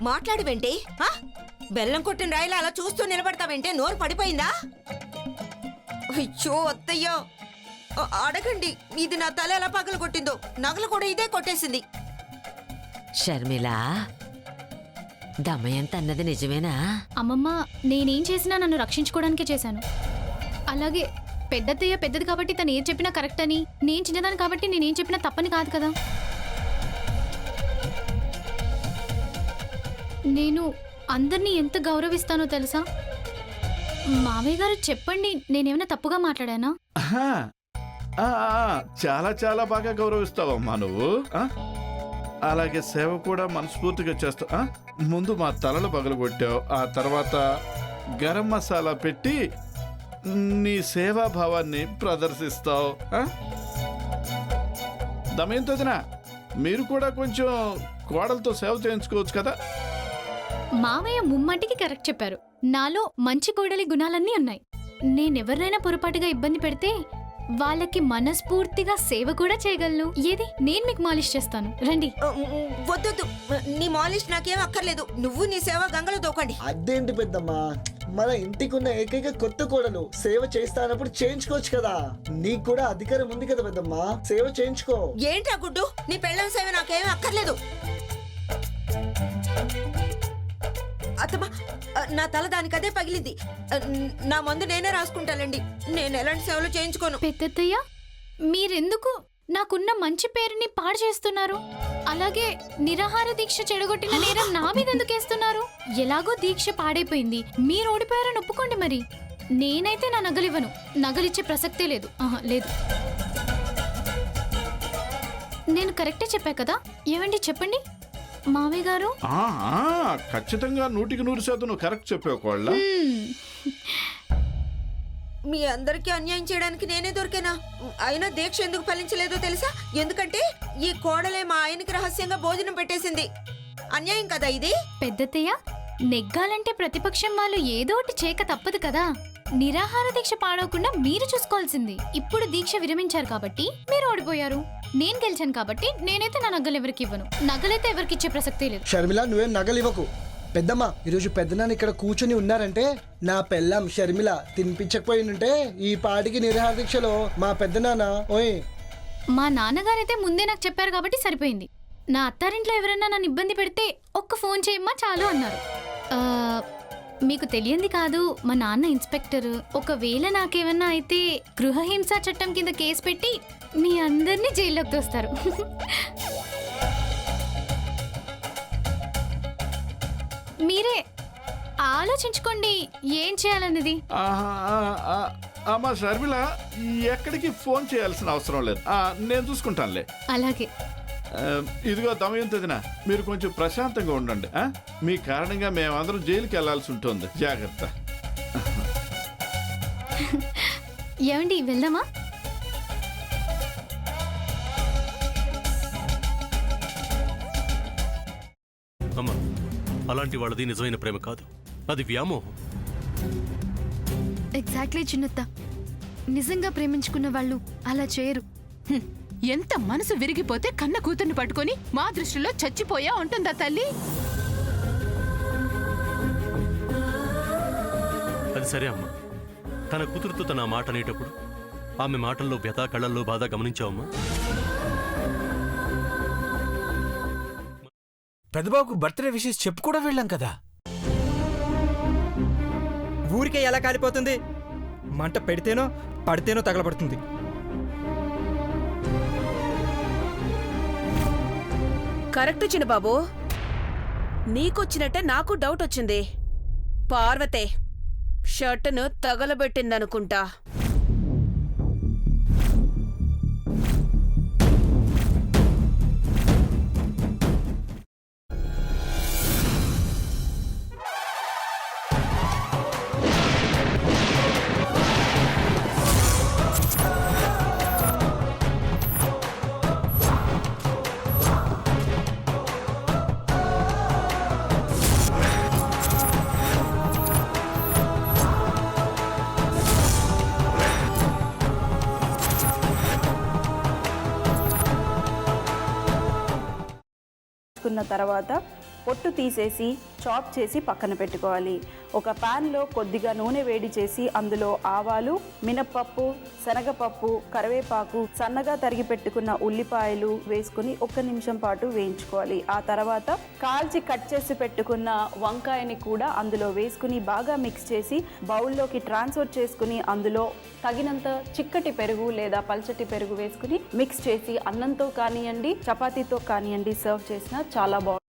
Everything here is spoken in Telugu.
మాట్లాడవేంటి? బెల్లం కొట్టిన రాయిలా అలా చూస్తూ నిలబడతావేంటే? నోరు పడిపోయిందా? అయ్యో అత్తయ్యో, అడగండి. ఇది నా తల ఎలా పగలు కొట్టిందో. నగలు కూడా ఇదే కొట్టేసింది. షర్మిల, దమయంత అన్నది నిజమేనా? అమ్మమ్మ, నేనేం చేసినా నన్ను రక్షించుకోవడానికే చేశాను. అలాగే పెద్దత్తయ్య పెద్దది కాబట్టి తను ఏం చెప్పినా కరెక్ట్ అని, నేను చిన్నదాన్ని కాబట్టి నేనేం చెప్పినా తప్పని కాదు కదా. నేను అందరినీ ఎంత గౌరవిస్తానో తెలుసా? మావయ్య గారు చెప్పండి, నేనేమైనా తప్పుగా మాట్లాడానా? చాలా చాలా బాగా గౌరవిస్తావమ్మా నువ్వు. అలాగే సేవ కూడా మనస్ఫూర్తిగా చేస్తావు. ముందు మా తలలు పగలగొట్టావు, ఆ తర్వాత గరం మసాలా పెట్టి నీ సేవాభావాన్ని ప్రదర్శిస్తావు. దమయంతోదినా, మీరు కూడా కొంచెం కోడలతో సేవ చేయించుకోవచ్చు కదా. మావయ్య ముమ్మాటికి కరెక్ట్ చెప్పారు. నాలో మంచి కోడలి గుణాలన్నీ ఉన్నాయి. నేనెవరినైనా పొరపాటుగా ఇబ్బంది పెడితే వాళ్ళకి మనస్ఫూర్తిగా సేవ కూడా చేయగలను. ఏది, నేను మీకు మాలిష్ చేస్తాను, రండి. వద్దొద్దు, నీ మాలిష్ నాకేం అక్కర్లేదు. నువ్వు నీ సేవ గంగలో దూకండి. అదేంటి పెద్దమ్మా, మన ఇంటికున్న ఏకైక కొత్త కోడలు సేవ చేస్తానప్పుడు చేయించుకోవచ్చు కదా. నీకు కూడా అధికారం ఉంది కదా పెద్దమ్మా, సేవ చేయించుకో. ఏంటా గుడ్డు, నీ పెళ్ళం సేవ నాకేం అక్కర్లేదు. అత్తమ్మా, నా తల దానికదే పగిలింది. నా మందు నేనే రాసుకుంటానండి. నేను ఎలాంటి సేవలు చేయించుకోను. పెద్దత్తయ్య, మీరెందుకు నాకున్న మంచి పేరుని పాడు చేస్తున్నారు? అలాగే నిరాహార దీక్ష చెడగొట్టిన నేరం నా మీద ఎందుకు వేస్తున్నారు? ఎలాగో దీక్ష పాడైపోయింది, మీరు ఓడిపోయారని ఒప్పుకోండి. మరి నేనైతే నా నగలివ్వను. నగలిచ్చే ప్రసక్తే లేదు. లేదు. నేను కరెక్టే చెప్పా కదా? ఏమండి చెప్పండి మావయ్య గారు. ఖచ్చితంగా 100% నువ్వు కరెక్ట్ చెప్పావు కోళ్ళ. మీ అందరికీ అన్యాయం చేయడానికి నేనే దొరికేనా? అయినా దీక్ష ఎందుకు ఫలించలేదో తెలుసా? ఎందుకంటే ఈ కోడలే మా ఆయనకి రహస్యంగా భోజనం పెట్టేసింది. అన్యాయం కదా ఇది. పెద్దత్తయ్య, నెగ్గాలంటే ప్రతిపక్షం వాళ్ళు ఏదో ఒకటి చేయక తప్పదు కదా. నిరాహార దీక్ష పాడవకుండా మీరు చూసుకోవాల్సింది. ఇప్పుడు దీక్ష విరమించారు కాబట్టి మీరు ఓడిపోయారు. నేను గెలిచాను కాబట్టి నేనైతే నా నగలు ఎవరికి ఇవ్వను. నగలైతే ఎవరికి ఇచ్చే ప్రసక్తే లేదు. షర్మిల, నువ్వేం నగలు ఇవ్వకు. పెద్దమ్మ, ఈరోజు పెద్దనాన్న ఇక్కడ కూర్చొని ఉన్నారంటే నా పెళ్ళం షర్మిల తినిపించకపోయినంటే ఈ పాటికి నిరాహార దీక్షలో మా పెద్దనాన్న. ఓయ్, మా నాన్నగారైతే ముందే నాకు చెప్పారు కాబట్టి సరిపోయింది. నా అత్తారింట్లో ఎవరైనా నన్ను ఇబ్బంది పెడితే ఒక్క ఫోన్ చేయమ్మా చాలు అన్నారు. మీకు తెలియంది కాదు, మా నాన్న ఇన్స్పెక్టర్. ఒకవేళ నాకేమన్నా అయితే గృహహింస చట్టం కింద కేసు పెట్టి మీ అందరినీ జైల్లోకి తోస్తారు. మీరే ఆలోచించుకోండి ఏం చేయాలన్నది. అమ్మా షర్మిల, ఎక్కడికి ఫోన్ చేయాల్సిన అవసరం లేదు, నేను చూసుకుంటానులే. అలాగే. ఇదిగో దమయంతదినా, మీరు కొంచెం ప్రశాంతంగా ఉండండి. మీ కారణంగా మేమందరం జైలుకి వెళ్లాల్సి ఉంటుంది. జాగ్రత్త. ఏమండి, వెళ్దామా? అమ్మా, అలాంటి వాళ్ళది నిజమైన ప్రేమ కాదు, అది వ్యామోహం. ఎగ్జాక్ట్లీ చిన్నత్త, నిజంగా ప్రేమించుకున్న వాళ్ళు అలా చేయరు. ఎంత మనసు విరిగిపోతే కన్న కూతుర్ని పట్టుకొని మా దృష్టిలో చచ్చిపోయా ఉంటుందా తల్లి? అది సరే అమ్మా, తన కూతురుతో తన మాట అనేటప్పుడు ఆమె మాటల్లో వ్యథ, కళ్ళల్లో బాధ గమనించావమ్మా? పెద్దబాబుకు బర్త్డే విషెస్ చెప్పు కూడా వెళ్ళాం కదా. ఊరికే ఎలా కాలిపోతుంది? మంట పెడితేనో పడితేనో తగలబడుతుంది. కరెక్ట్ చిన్నబాబు, నీకొచ్చినట్టే నాకు డౌట్ వచ్చింది. పార్వతే షర్టును తగలబెట్టిందనుకుంటా. తర్వాత పొట్టు తీసేసి చాప్ చేసి పక్కన పెట్టుకోవాలి. ఒక ప్యాన్లో కొద్దిగా నూనె వేడి చేసి అందులో ఆవాలు, మినప్పప్పు, శనగపప్పు, కరివేపాకు, సన్నగా తరిగి పెట్టుకున్న ఉల్లిపాయలు వేసుకుని 1 నిమిషం పాటు వేయించుకోవాలి. ఆ తర్వాత కాల్చి కట్ చేసి పెట్టుకున్న వంకాయని కూడా అందులో వేసుకుని బాగా మిక్స్ చేసి బౌల్లోకి ట్రాన్స్ఫర్ చేసుకుని అందులో తగినంత చిక్కటి పెరుగు లేదా పల్చటి పెరుగు వేసుకుని మిక్స్ చేసి అన్నంతో కానివ్వండి, చపాతీతో కానివ్వండి సర్వ్ చేసినా చాలా బాగుంటుంది.